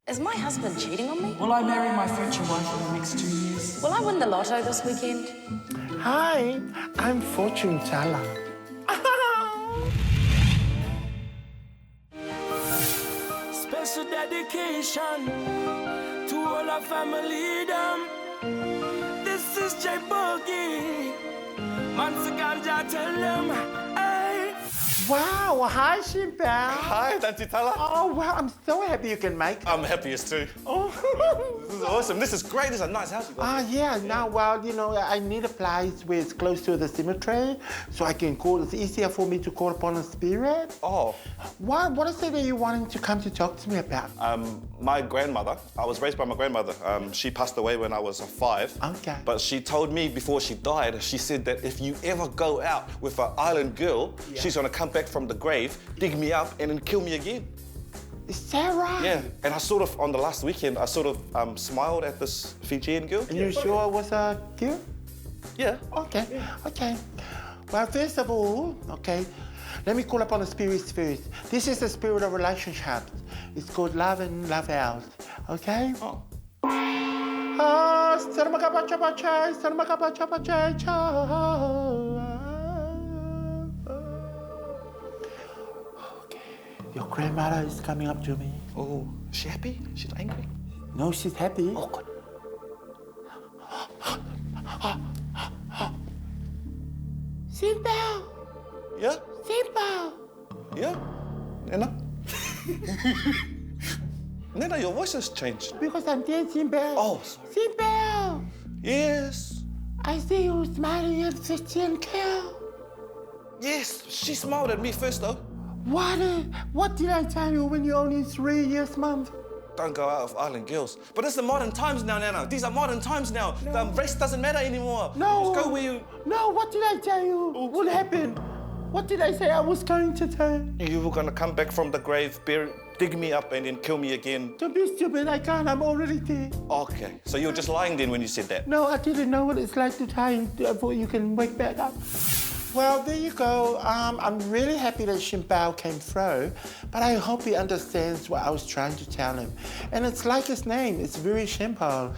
Is my husband cheating on me? Will I marry my future wife in the next 2 years? Will I win the lotto this weekend? Hi, I'm Fortune Tala. Special dedication to all our family, them. This is J Boogie. Once again, I tell them, hey. Wow, hi, Shimpal. Hi, Auntie Tala. Oh, wow, I'm so happy you can make it. I'm happiest too. Oh. This is awesome. This is great. This is a nice house you got. Yeah, now, well, you know, I need a place where it's close to the cemetery so I can call. It's easier for me to call upon a spirit. Oh. What is it that you're wanting to come to talk to me about? My grandmother, I was raised by my grandmother. She passed away when I was 5. Okay. But she told me before she died, she said that if you ever go out with an island girl, she's gonna come back from the grave, dig me up, and then kill me again. Is that right? Yeah. And I sort of, on the last weekend, I sort of smiled at this Fijian girl. And you sure it was a girl? Yeah. Okay, okay. Well, first of all, okay, let me call upon the spirits first. This is the spirit of relationships. It's called love and love out, okay? Oh. Okay, your grandmother is coming up to me. Oh, is she happy? She's angry? No, she's happy. Oh, good. Shimpal! Yeah? Shimpal! Yeah? Nena? Nena, your voice has changed. Because I'm dead, Shimpal. Oh, sorry. Shimpal! Yes. I see you smiling at the Fijian girl. Yes, she smiled at me first, though. What did I tell you when you're only 3 years, Mum? Don't go out of island girls. But it's the modern times now, Nana. These are modern times now. No. The race doesn't matter anymore. No. Just go where you... No, what did I tell you? What happened? What did I say I was going to do? You were gonna come back from the grave, dig me up, and then kill me again. Don't be stupid, I can't, I'm already dead. Okay, so you were just lying then when you said that? No, I didn't know what it's like to die before you can wake back up. Well, there you go. I'm really happy that Shimpal came through, but I hope he understands what I was trying to tell him. And it's like his name, it's very simple.